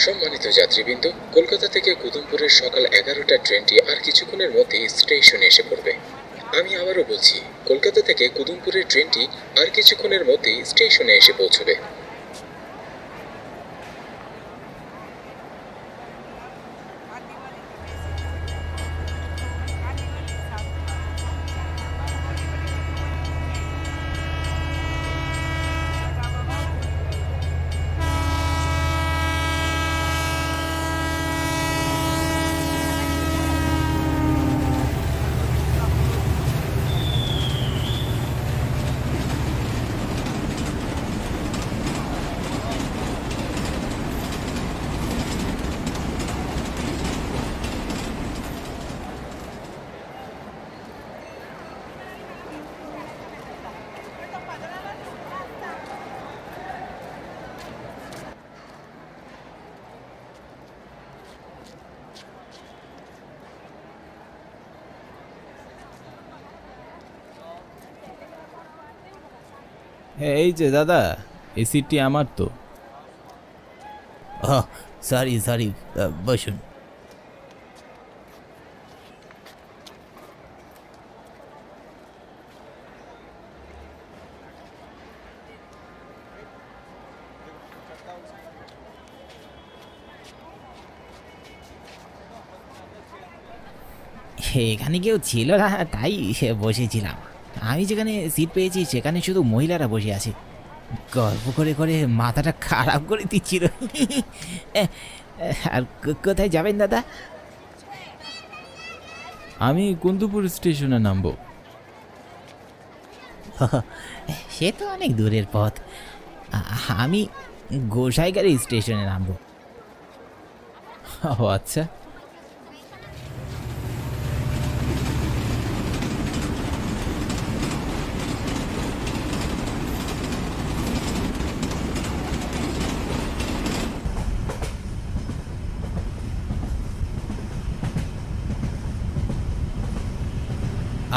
সম্মানিত যাত্রীবৃন্দ, কলকাতা থেকে কুতুমপুরের সকাল 11টার ট্রেনটি আর কিছুক্ষণের মধ্যেই স্টেশনে এসে পড়বে। আমি আবারও বলছি, কলকাতা থেকে কুতুমপুরের ট্রেনটি আর কিছুক্ষণের মধ্যেই স্টেশনে এসে পৌঁছবে। এই যে দাদা, এই সিটটি আমার তো। সরি সরি, বসুন। এখানে কেউ ছিল না, তাই বসেছিলাম। আমি যেখানে সিট পেয়েছি সেখানে শুধু মহিলারা বসে আছে। গল্প করে করে মাথাটা খারাপ করে দিচ্ছিল। আর কোথায় যাবেন দাদা? আমি কুন্দুপুর স্টেশনে নামবো। সে তো অনেক দূরের পথ। আমি গোসাইগাড়ি স্টেশনে নামবো। ও আচ্ছা।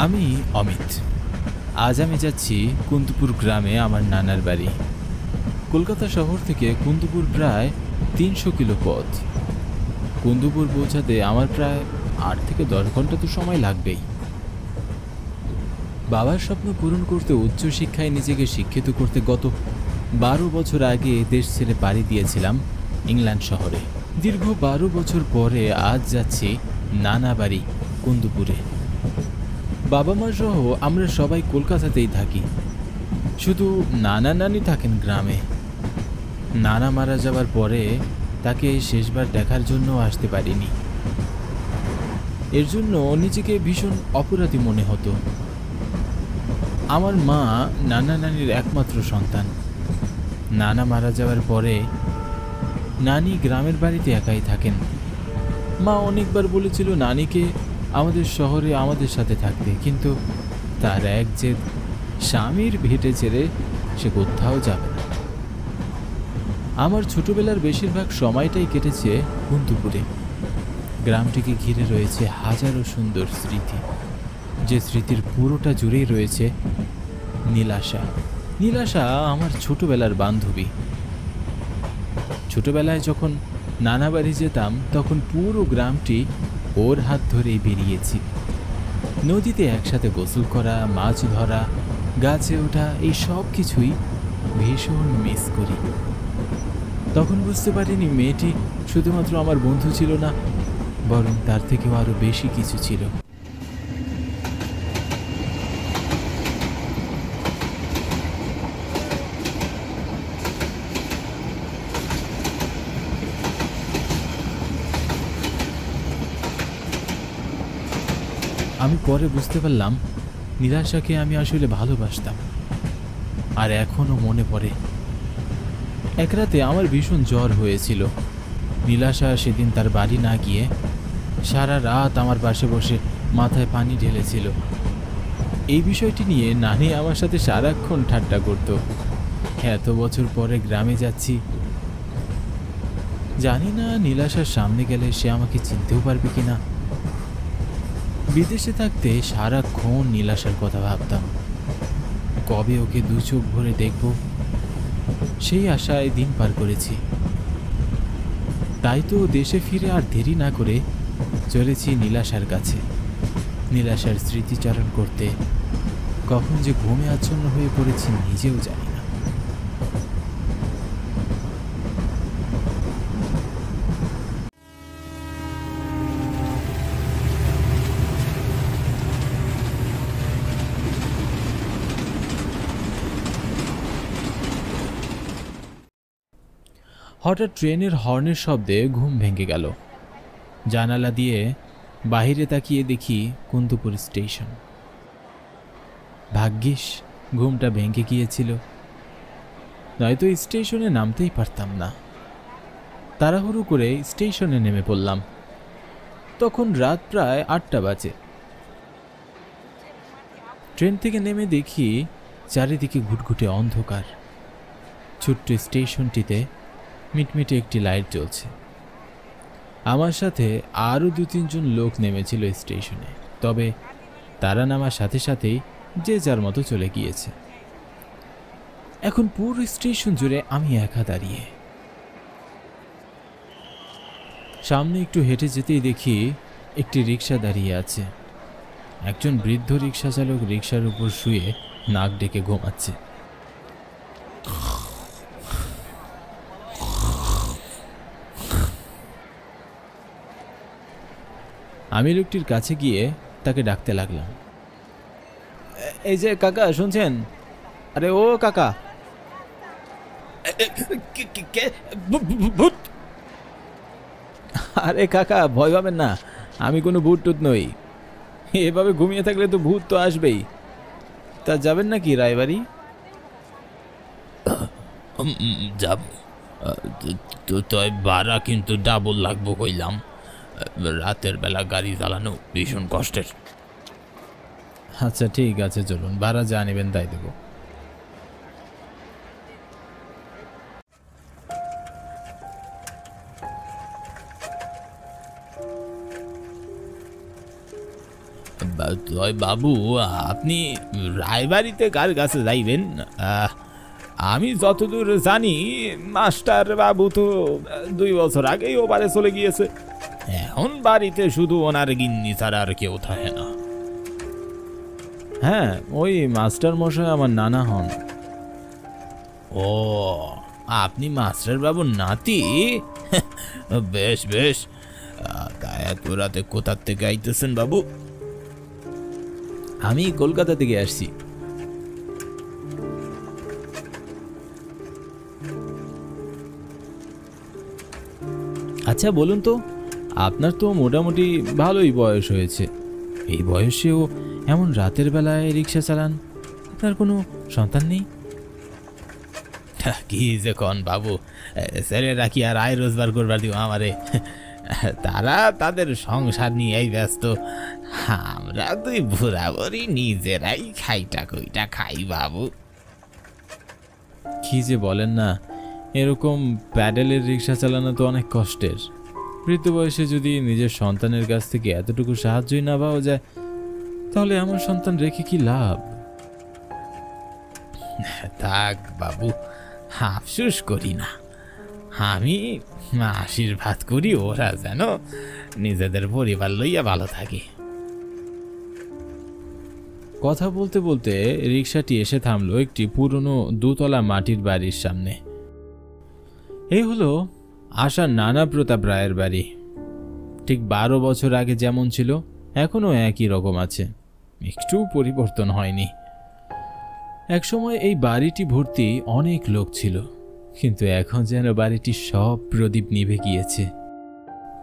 আমি অমিত। আজ আমি যাচ্ছি কুন্দুপুর গ্রামে, আমার নানার বাড়ি। কলকাতা শহর থেকে কুন্দুপুর প্রায় 300 কিলো পথ। কুন্দুপুর পৌঁছাতে আমার প্রায় 8 থেকে 10 ঘন্টা তো সময় লাগবেই। বাবার স্বপ্ন পূরণ করতে, উচ্চশিক্ষায় নিজেকে শিক্ষিত করতে গত 12 বছর আগে দেশ ছেড়ে পাড়ি দিয়েছিলাম ইংল্যান্ড শহরে। দীর্ঘ 12 বছর পরে আজ যাচ্ছি নানা বাড়ি কুন্দুপুরে। বাবা মা সহ আমরা সবাই কলকাতাতেই থাকি, শুধু নানা নানি থাকেন গ্রামে। নানা মারা যাওয়ার পরে তাকে শেষবার দেখার জন্য আসতে পারিনি। এর জন্য নিজেকে ভীষণ অপরাধী মনে হতো। আমার মা নানা নানির একমাত্র সন্তান। নানা মারা যাওয়ার পরে নানি গ্রামের বাড়িতে একাই থাকেন। মা অনেকবার বলেছিল নানিকে আমাদের শহরে আমাদের সাথে থাকতে, কিন্তু তার এক জেদ, স্বামীর ভিটে ছেড়ে সে কোথাও যাবে না। আমার ছোটবেলার বেশিরভাগ সময়টাই কেটেছে কুন্দুপুরে। গ্রামটিকে ঘিরে রয়েছে হাজারো সুন্দর স্মৃতি, যে স্মৃতির পুরোটা জুড়েই রয়েছে নীলাশা। নীলাশা আমার ছোটবেলার বান্ধবী। ছোটবেলায় যখন নানা বাড়ি যেতাম তখন পুরো গ্রামটি ওর হাত ধরেই বেরিয়েছি। নদীতে একসাথে গোসল করা, মাছ ধরা, গাছে ওঠা, এই সব কিছুই ভীষণ মিস করি। তখন বুঝতে পারিনি মেয়েটি শুধুমাত্র আমার বন্ধু ছিল না, বরং তার থেকেও আরো বেশি কিছু ছিল। আমি পরে বুঝতে পারলাম নীলাশাকে আমি আসলে ভালোবাসতাম, আর এখনো মনে পড়ে। এক রাতে আমার ভীষণ জ্বর হয়েছিল। নীলাশা সেদিন তার বাড়ি না গিয়ে সারা রাত আমার পাশে বসে মাথায় পানি ঢেলেছিল। এই বিষয়টি নিয়ে নানি আমার সাথে সারাক্ষণ ঠাট্টা করত। এত বছর পরে গ্রামে যাচ্ছি, জানি না নীলাশার সামনে গেলে সে আমাকে চিনতেও পারবে কিনা। বিদেশে থাকতে সারাক্ষণ নীলাশার কথা ভাবতাম, কবে ওকে দু চোখ ভরে দেখব, সেই আশায় দিন পার করেছি। তাই তো দেশে ফিরে আর দেরি না করে চলেছি নীলাশার কাছে, নীলাশার স্মৃতিচারণ করতে। কখন যে ঘুমে আচ্ছন্ন হয়ে পড়েছি নিজেও জানি না। হঠাৎ ট্রেনের হর্নের শব্দে ঘুম ভেঙে গেল। জানালা দিয়ে বাহিরে তাকিয়ে দেখি কুন্দপুর স্টেশন। ভাগ্যিস ঘুমটা ভেঙে গিয়েছিল, নয়তো স্টেশনে নামতেই পারতাম না। তাড়াহুড়ো করে স্টেশনে নেমে পড়লাম। তখন রাত প্রায় 8টা বাজে। ট্রেন থেকে নেমে দেখি চারিদিকে ঘুটঘুটে অন্ধকার। ছোট্ট স্টেশনটিতে মিটমিটে একটি লাইট জ্বলছে। আমার সাথে আরও 2-3 জন লোক নেমেছিল স্টেশনে, তবে তারা নামার সাথে সাথেই যে যার মতো চলে গিয়েছে। এখন পুরো স্টেশন জুড়ে আমি একা দাঁড়িয়ে। সামনে একটু হেঁটে যেতেই দেখি একটি রিক্সা দাঁড়িয়ে আছে। একজন বৃদ্ধ রিক্সা চালক রিক্সার উপর শুয়ে নাক ডেকে ঘুমাচ্ছে। আমি লোকটির কাছে গিয়ে তাকে ডাকতে লাগলাম, এই যে কাকা শুনছেন? আরে ও কাকা। ভূত? আরে কাকা ভয় পাবেন না, আমি কোনো ভূত টুত নই। এভাবে ঘুমিয়ে থাকলে তো ভূত তো আসবেই। তা যাবেন নাকি রায়বাড়ি? যাব তো, তাই ভাড়া কিন্তু ডাবল লাগবো কইলাম। রাতের বেলা গাড়ি চালানো ভীষণ কষ্টের। আচ্ছা ঠিক আছে, চলুন, ভাড়া যা নেবেন তাই দেব। বাবু আপনি রায়বাড়িতে কার কাছে যাইবেন? আমি যতদূর জানি মাস্টার বাবু তো 2 বছর আগেই ওপারে চলে গিয়েছে। এখন বাড়িতে শুধু ওনার গিন্নি ছাড়া আর কেউ থাকে না। হ্যাঁ, ওই মাস্টার মশাই আমার নানা হন। ও, আপনি মাস্টার বাবুর নাতি? বেশ বেশ। তা এত রাতে কোথার থেকে আইতেছেন বাবু? আমি কলকাতা থেকে আসছি। আচ্ছা বলুন তো, আপনার তো মোটামুটি ভালোই বয়স হয়েছে, এই বয়সেও এমন রাতের বেলায় রিক্সা চালান, আপনার কোনো সন্তান নেই? কি যে কন বাবু, ছেলেরা কি আর আয় রোজগার করবার দিব আমারে? তারা তাদের সংসার নিয়েই ব্যস্ত। আমরা 2 বুড়াবুড়ি নিজেরাই খাইটা কইটা খাই বাবু। কি যে বলেন না, এরকম প্যাডেলের রিক্সা চালানো তো অনেক কষ্টের। বৃদ্ধ বয়সে যদি নিজের সন্তানের কাছ থেকে এতটুকু সাহায্যই না পাওয়া যায়, তাহলে আমার সন্তান রেখে কি লাভ? থাক বাবু, আফসোস করি না। আমি আশীর্বাদ করি ওরা যেন নিজেদের পরিবার লইয়া ভালো থাকে। কথা বলতে বলতে রিক্সাটি এসে থামলো একটি পুরনো 2তলা মাটির বাড়ির সামনে। এই হলো আশার নানা প্রতাপ রায়ের বাড়ি। ঠিক 12 বছর আগে যেমন ছিল এখনো একই রকম আছে, একটু পরিবর্তন হয়নি। একসময় এই বাড়িটি ভর্তি অনেক লোক ছিল, কিন্তু এখন যেন বাড়িটি সব প্রদীপ নিভে গিয়েছে।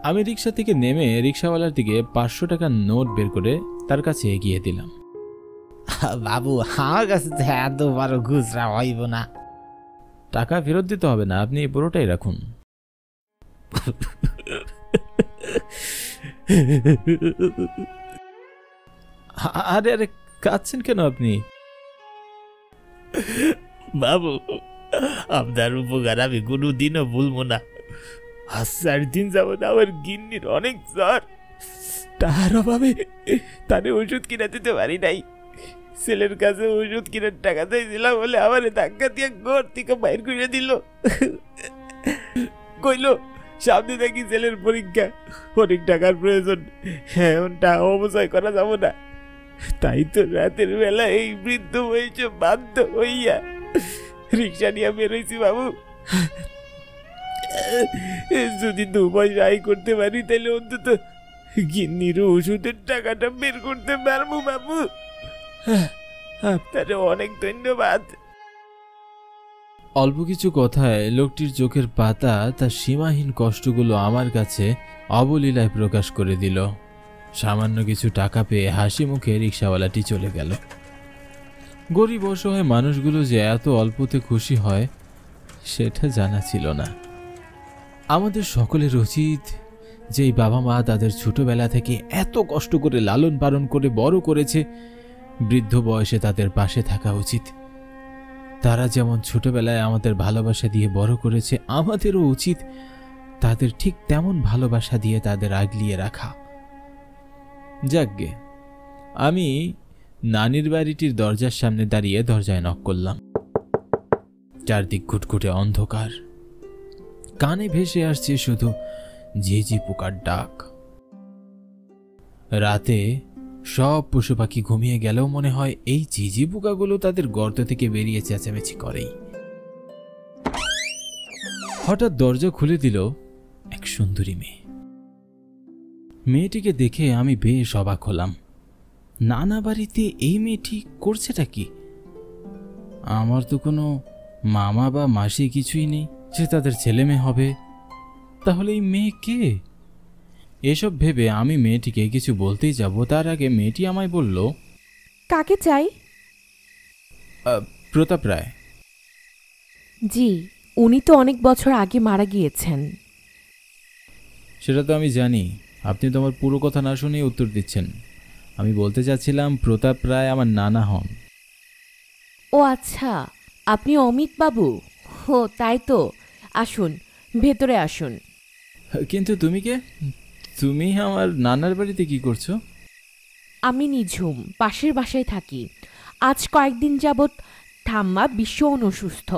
আমি রিক্সা থেকে নেমে রিক্সাওয়ালার দিকে 500 টাকার নোট বের করে তার কাছে এগিয়ে দিলাম। বাবু আমার কাছে তো এত বড় খুচরা হইব না। টাকা ফেরত দিতে হবে না, আপনি পুরোটাই রাখুন। আরে আরে কাঁদছেন কেন আপনি? বাবু আপনার উপকার আমি কোনোদিনও ভুলবো না। আজ 4 দিন যাবত আমার গিন্নির অনেক জ্বর, তার অভাবে তারে ওষুধ কিনে দিতে পারি নাই। ছেলের কাছে ওষুধ কিনে টাকা চাইছিলাম বলে আমার ধাক্কা দিয়ে ঘর থেকে বাইর করে দিল। কইল সামনে দেখি ছেলের পরীক্ষা, অনেক টাকার প্রয়োজন, এখন টাকা অবচয় করা যাব না। তাই তো রাতের বেলা এই বৃদ্ধ বয়সে বাধ্য হইয়া রিক্সা নিয়ে বেরোইছি বাবু। যদি 2 পয়সা আয় করতে পারি তাহলে অন্তত গিন্নির ওষুধের টাকাটা বের করতে পারবো বাবু। আপনারে অনেক ধন্যবাদ। অল্প কিছু কথায় লোকটির চোখের পাতা তার সীমাহীন কষ্টগুলো আমার কাছে অবলীলায় প্রকাশ করে দিল। সামান্য কিছু টাকা পেয়ে হাসি মুখে রিক্সাওয়ালাটি চলে গেল। গরিব অসহায় মানুষগুলো যে এত অল্পতে খুশি হয় সেটা জানা ছিল না। আমাদের সকলের উচিত যেই বাবা মা তাদের ছোটবেলা থেকে এত কষ্ট করে লালন পালন করে বড় করেছে, বৃদ্ধ বয়সে তাদের পাশে থাকা উচিত। তারা যেমন ছোটবেলায় আমাদের ভালোবাসা দিয়ে বড় করেছে, আমাদেরও উচিত তাদের ঠিক তেমন ভালোবাসা দিয়ে তাদের আগলিয়ে রাখা। যাকগে, আমি নানির বাড়িটির দরজার সামনে দাঁড়িয়ে দরজায় নক করলাম। চারদিক ঘুটঘুটে অন্ধকার, কানে ভেসে আসছে শুধু ঝিঝি পোকার ডাক। রাতে সব পশু পাখি ঘুমিয়ে গেলেও মনে হয় এই ঝিঝি পোকাগুলো তাদের গর্ত থেকে বেরিয়ে চেঁচামেচি করেই। হঠাৎ দরজা খুলে দিল এক সুন্দরী মেয়ে। মেয়েটিকে দেখে আমি বেশ অবাক হলাম। নানা বাড়িতে এই মেয়েটি করছেটা কি? আমার তো কোনো মামা বা মাসি কিছুই নেই যে তাদের ছেলে মেয়ে হবে। তাহলে এই মেয়ে কে? এসব ভেবে আমি মেয়েটিকে কিছু বলতেই যাব, তার আগে মেয়েটি আমায় বলল, কাকে চাই? প্রতাপ রায়। জি, উনি তো অনেক বছর আগে মারা গিয়েছেন। সেটা তো আমি জানি, আপনি তো আমার পুরো কথা না শুনেই উত্তর দিচ্ছেন। আমি বলতে চাচ্ছিলাম প্রতাপ রায় আমার নানা হন। ও আচ্ছা, আপনি অমিত বাবু? ও তাই তো, আসুন ভেতরে আসুন। কিন্তু তুমি কে? তুমি আমার নানার বাড়িতে কি করছো? আমি নিঝুম, পাশের বাসায় থাকি। আজ কয়েকদিন যাবৎ ঠাম্মা ভীষণ অসুস্থ,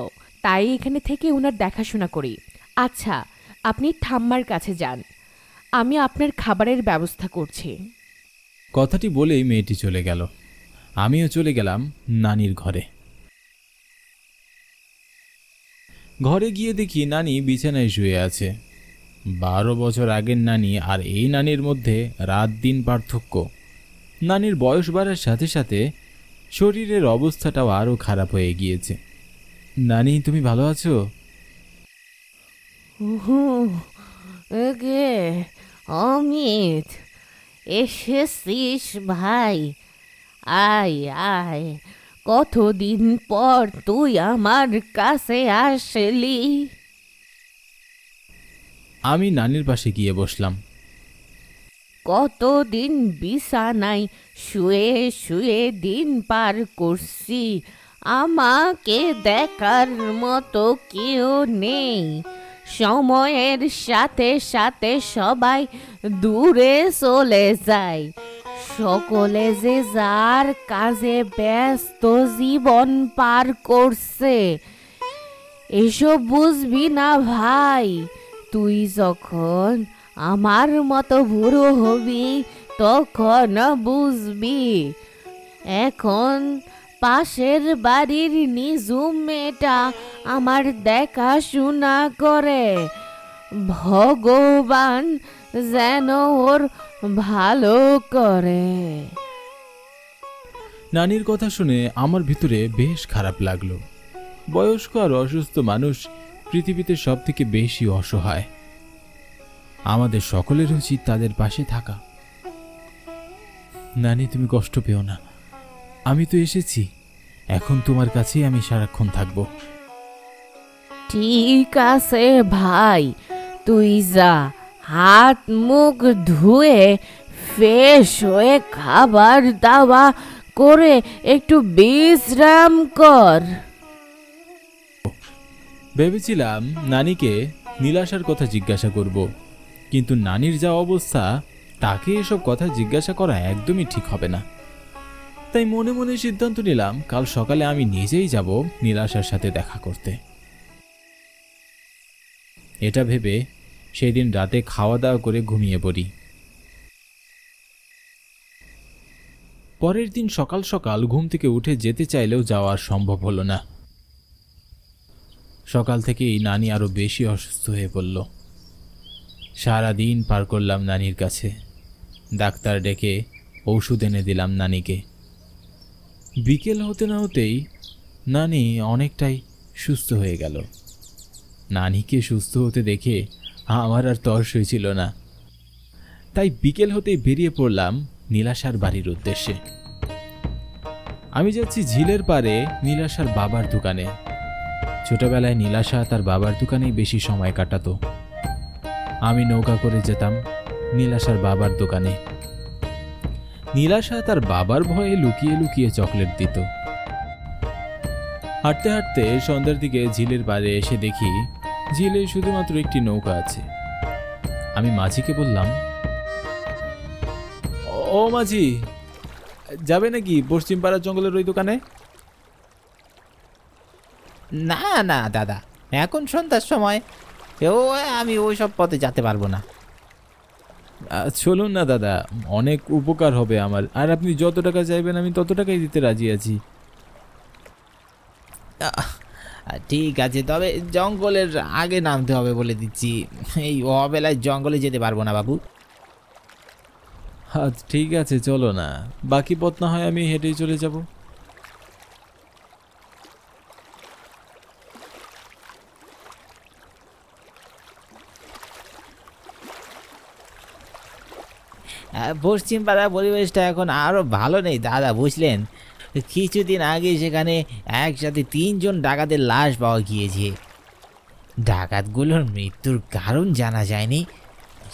তাই এখানে থেকে ওনার দেখাশোনা করি। আচ্ছা, আপনি ঠাম্মার কাছে যান, আমি আপনার খাবারের ব্যবস্থা করছি। কথাটি বলেই মেয়েটি চলে গেল। আমিও চলে গেলাম নানির ঘরে। ঘরে গিয়ে দেখি নানি বিছানায় শুয়ে আছে। 12 বছর আগের নানি আর এই নানির মধ্যে রাত দিন পার্থক্য। নানির বয়স বাড়ার সাথে সাথে শরীরের অবস্থাটাও আরও খারাপ হয়ে গিয়েছে। নানি, তুমি ভালো আছো? গে অমিত, এসেছিস ভাই? আয় আয়, কতদিন পর তুই আমার কাছে আসলি। আমি নানির পাশে গিয়ে বসলাম। কতদিন বিছানায় শুয়ে শুয়ে দিন পার করছি, আমাকে দেখার মতো কেউ নেই। সময়ের সাথে সাথে সবাই দূরে চলে যায়, সকলে যে যার কাজে ব্যস্ত জীবন পার করছে। এসব বুঝবি না ভাই, তুই যখন আমার মতো বুড়ো হবি তখন বুঝবি। এখন পাশের বাড়ির নিজুম মেয়েটা আমার দেখাশোনা করে, ভগবান যেন ওর ভালো করে। নানির কথা শুনে আমার ভিতরে বেশ খারাপ লাগলো। বয়স্ক আর অসুস্থ মানুষ পৃথিবীতে সব থেকে বেশি অসহায়। আমাদের সকলের উচিত তাদের পাশে থাকা। নানি, তুমি কষ্ট পেও না, আমি তো এসেছি, এখন তোমার কাছেই আমি সারাক্ষণ থাকব। ঠিক আছে ভাই, তুই যা, হাত মুখ ধুয়ে ফ্রেশ হয়ে খাবার দাওয়া করে একটু বিশ্রাম কর। ভেবেছিলাম নানিকে নীলাশার কথা জিজ্ঞাসা করব, কিন্তু নানির যা অবস্থা তাকে এসব কথা জিজ্ঞাসা করা একদমই ঠিক হবে না। তাই মনে মনে সিদ্ধান্ত নিলাম কাল সকালে আমি নিজেই যাব নীলাশার সাথে দেখা করতে। এটা ভেবে সেই দিন রাতে খাওয়া দাওয়া করে ঘুমিয়ে পড়ি। পরের দিন সকাল সকাল ঘুম থেকে উঠে যেতে চাইলেও যাওয়া সম্ভব হলো না। সকাল থেকেই নানি আরো বেশি অসুস্থ হয়ে পড়ল। সারা দিন পার করলাম নানির কাছে, ডাক্তার ডেকে ওষুধ এনে দিলাম নানিকে। বিকেল হতে না হতেই নানি অনেকটাই সুস্থ হয়ে গেল। নানিকে সুস্থ হতে দেখে আমার আর তর সইছিল না, তাই বিকেল হতেই বেরিয়ে পড়লাম নীলাশার বাড়ির উদ্দেশ্যে। আমি যাচ্ছি ঝিলের পাড়ে নীলাশার বাবার দোকানে। ছোটবেলায় নীলাশা তার বাবার দোকানেই বেশি সময় কাটাতো। আমি নৌকা করে যেতাম নীলাশার বাবার দোকানে। নীলাশা তার বাবার ভয়ে লুকিয়ে লুকিয়ে চকলেট দিত। হাঁটতে হাঁটতে সন্ধ্যার দিকে ঝিলের পাড়ে এসে দেখি ঝিলে শুধুমাত্র একটি নৌকা আছে। আমি মাঝিকে বললাম, ও মাঝি, যাবে নাকি পশ্চিম পাড়ার জঙ্গলের ওই দোকানে? না না দাদা, এখন সন্ধ্যার সময়, আমি ওই সব পথে যেতে পারবো না। চলুন না দাদা, অনেক উপকার হবে আমার, আর আপনি যত টাকা চাইবেন আমি তত টাকাই দিতে রাজি আছি। ঠিক আছে, তবে জঙ্গলের আগে নামতে হবে বলে দিচ্ছি। এই অবেলায় জঙ্গলে যেতে পারবো না বাবু। আচ্ছা ঠিক আছে, চলো না, বাকি পথ না হয় আমি হেঁটেই চলে যাব। পশ্চিম পাড়ার পরিবেশটা এখন আরও ভালো নেই দাদা, বুঝলেন? কিছুদিন আগে সেখানে একসাথে 3 জন ডাকাতের লাশ পাওয়া গিয়েছে। ডাকাতগুলোর মৃত্যুর কারণ জানা যায়নি,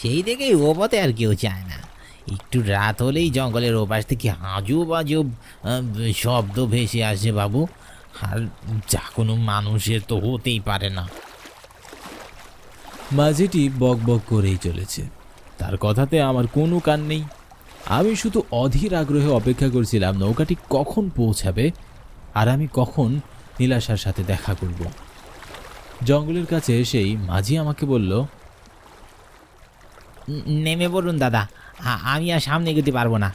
সেই থেকেই ও পথে আর কেউ চায় না। একটু রাত হলেই জঙ্গলের ওপাশ থেকে আজব আজব শব্দ ভেসে আসে বাবু, আর যা কোনো মানুষের তো হতেই পারে না। মাঝিটি বক বক করেই চলেছে, তার কথাতে আমার কোনো কান নেই। আমি শুধু অধীর আগ্রহে অপেক্ষা করছিলাম নৌকাটি কখন পৌঁছাবে আর আমি কখন নীলাশার সাথে দেখা করব। জঙ্গলের কাছে এসেই মাঝি আমাকে বলল, নেমে পড়ুন দাদা, আমি আর সামনে এগোতে পারবো না।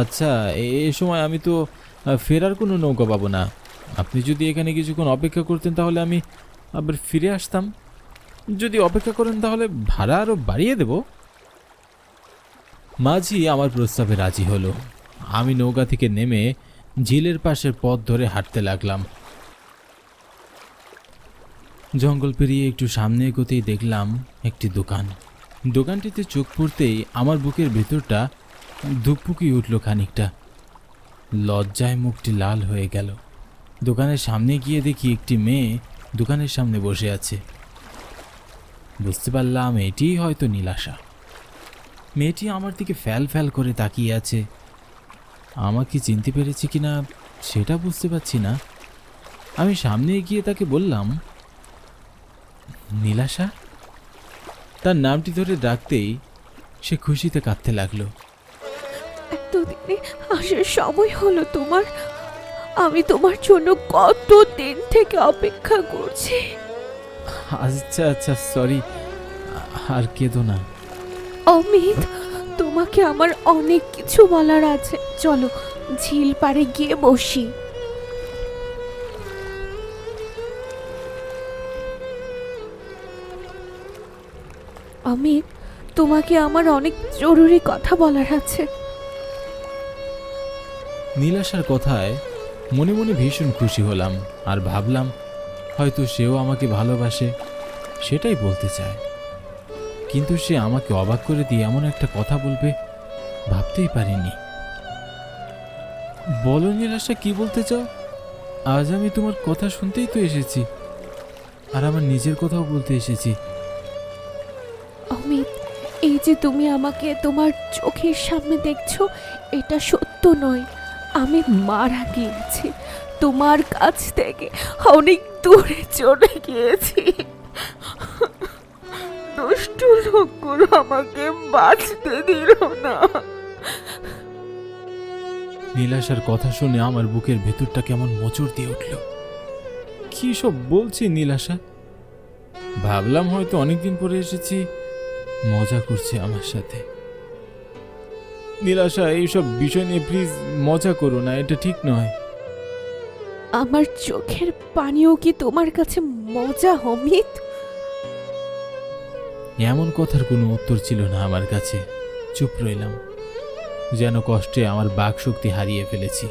আচ্ছা, এ সময় আমি তো ফেরার কোনো নৌকা পাবো না। আপনি যদি এখানে কিছুক্ষণ অপেক্ষা করতেন তাহলে আমি আবার ফিরে আসতাম। যদি অপেক্ষা করেন তাহলে ভাড়া আরও বাড়িয়ে দেব। মাঝি আমার প্রস্তাবে রাজি হলো। আমি নৌকা থেকে নেমে ঝিলের পাশের পথ ধরে হাঁটতে লাগলাম। জঙ্গল পেরিয়ে একটু সামনে এগোতেই দেখলাম একটি দোকান। দোকানটিতে চোখ পড়তেই আমার বুকের ভেতরটা ধুকপুকি উঠল খানিকটা। লজ্জায় মুখটি লাল হয়ে গেল। দোকানের সামনে গিয়ে দেখি একটি মেয়ে দোকানের সামনে বসে আছে। বুঝতে পারলাম এটিই হয়তো নীলাশা। মেয়েটি আমার দিকে ফ্যাল ফ্যাল করে তাকিয়ে আছে। আমাকে চিনতে পেরেছে কিনা সেটা বুঝতে পারছি না। আমি সামনে গিয়ে তাকে বললাম, নীলাশা? তার নামটি ধরে ডাকতেই সে খুশিতে কাঁদতে লাগলো। এতদিনে আসার সময় হলো তোমার, আমি তোমার জন্য কত দিন থেকে অপেক্ষা করছি। আচ্ছা আচ্ছা, সরি, আর কেঁদো না। অমিত, তোমাকে আমার অনেক কিছু বলার আছে, চলো ঝিল পাড়ে গিয়ে বসি। অমিত, তোমাকে আমার অনেক জরুরি কথা বলার আছে। নীলাশার কথায় মনে মনে ভীষণ খুশি হলাম, আর ভাবলাম হয়তো সেও আমাকে ভালোবাসে, সেটাই বলতে চায়। কিন্তু সে আমাকে অবাক করে দিয়ে এমন একটা কথা বলবে ভাবতেই পারিনি। বলো নীলাশা, কি বলতে চাও? আজ আমি তোমার কথা শুনতেই তো এসেছি, আর আমার নিজের কথাও বলতে এসেছি। অমিত, এই যে তুমি আমাকে তোমার চোখের সামনে দেখছো, এটা সত্য নয়। আমি মারা গিয়েছি, তোমার কাছ থেকে অনেক দূরে চলে গিয়েছি। দুষ্ট লোকগুলো আমাকে বাঁচতে দিল না। নীলাশার কথা শুনে আমার বুকের ভেতরটা কেমন মোচড় দিয়ে উঠল। কি সব বলছি নীলাশা? ভাবলাম হয়তো অনেকদিন পরে এসেছি, মজা করছে আমার সাথে। নীলাশা, এইসব বিষয় নিয়ে প্লিজ মজা করো না, এটা ঠিক নয়। আমার চোখের পানিও কি তোমার কাছে মজা অমিত? এমন কথার কোনো উত্তর ছিল না আমার কাছে। চুপ রইলাম, যেন কষ্টে আমার বাক শক্তি হারিয়ে ফেলেছি।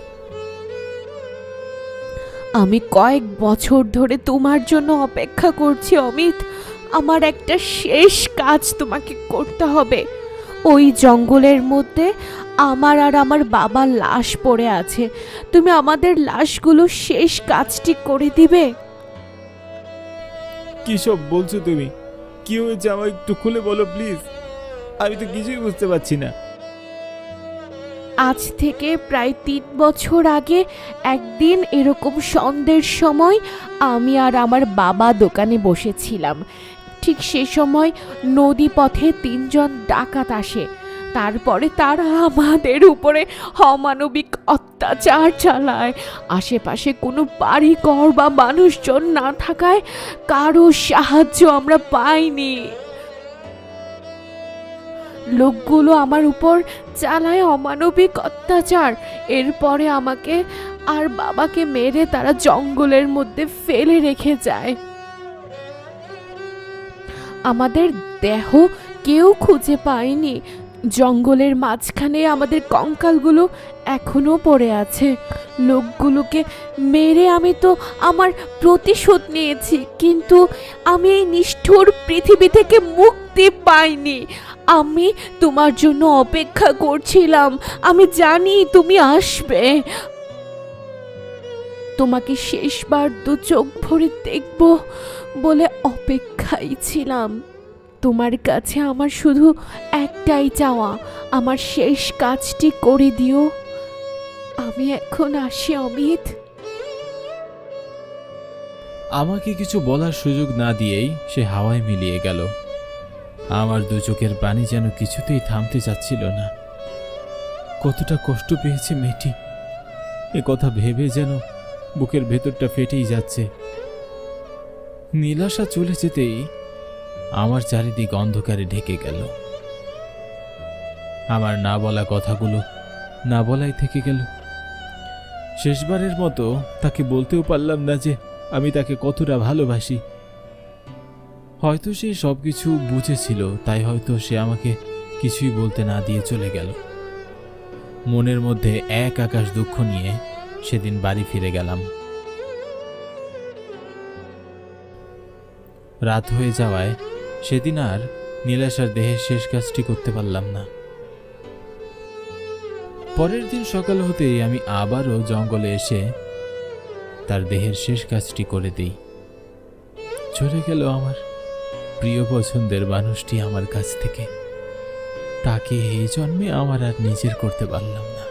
আমি কয়েক বছর ধরে তোমার জন্য অপেক্ষা করছি অমিত। আমার একটা শেষ কাজ তোমাকে করতে হবে। ওই জঙ্গলের মধ্যে আমার আর আমার বাবার লাশ পড়ে আছে। তুমি আমাদের লাশগুলো শেষ কাজটি করে দিবে? কি সব বলছো তুমি? কি হয়েছে আমাকে একটু খুলে বলো প্লিজ, আমি তো কিছুই বুঝতে পারছি না। আজ থেকে প্রায় 3 বছর আগে একদিন এরকম সন্ধ্যের সময় আমি আর আমার বাবা দোকানে বসেছিলাম। ঠিক সে সময় নদী পথে 3 জন ডাকাত আসে। তারপরে তারা আমাদের উপরে অমানবিক অত্যাচার চালায়। আশেপাশে কোনো বাড়িঘর বা মানুষজন না থাকায় কারো সাহায্য আমরা পাইনি। লোকগুলো আমার উপর চালায় অমানবিক অত্যাচার। এরপরে আমাকে আর বাবাকে মেরে তারা জঙ্গলের মধ্যে ফেলে রেখে যায়। আমাদের দেহ কেউ খুঁজে পায়নি। জঙ্গলের মাঝখানে আমাদের কঙ্কালগুলো এখনো পড়ে আছে। লোকগুলোকে মেরে আমি তো আমার প্রতিশোধ নিয়েছি, কিন্তু আমি এই নিষ্ঠুর পৃথিবী থেকে মুক্তি পাইনি। আমি তোমার জন্য অপেক্ষা করছিলাম। আমি জানি তুমি আসবে। তোমাকে শেষবার 2 চোখ ভরে দেখব বলে অপেক্ষায় ছিলাম। তোমার কাছে আমার শুধু একটাই চাওয়া, আমার শেষ কাজটি করে দিও। আমি এখন আসি অমিত। আমাকে কিছু বলার সুযোগ না দিয়েই সে হাওয়ায় মিলিয়ে গেল। আমার 2 চোখের পানি যেন কিছুতেই থামতে চাচ্ছিল না। কতটা কষ্ট পেয়েছে মেয়েটি, এ কথা ভেবে যেন বুকের ভেতরটা ফেটেই যাচ্ছে। নীলাশা চলে যেতেই আমার চারিদিক অন্ধকারে ঢেকে গেল। আমার না বলা কথাগুলো না বলাই থেকে গেল। শেষবারের মতো তাকে বলতেও পারলাম না যে আমি তাকে কতটা ভালোবাসি। হয়তো সে সবকিছু বুঝেছিল, তাই হয়তো সে আমাকে কিছুই বলতে না দিয়ে চলে গেল। মনের মধ্যে এক আকাশ দুঃখ নিয়ে সেদিন বাড়ি ফিরে গেলাম। রাত হয়ে যাওয়ায় সেদিন আর নীলাশার দেহের শেষ কাজটি করতে পারলাম না। পরের দিন সকাল হতেই আমি আবারও জঙ্গলে এসে তার দেহের শেষ কাজটি করে দিই। চলে গেল আমার প্রিয় পছন্দের মানুষটি আমার কাছ থেকে। তাকে এই জন্মে আমার আর নিজের করতে পারলাম না।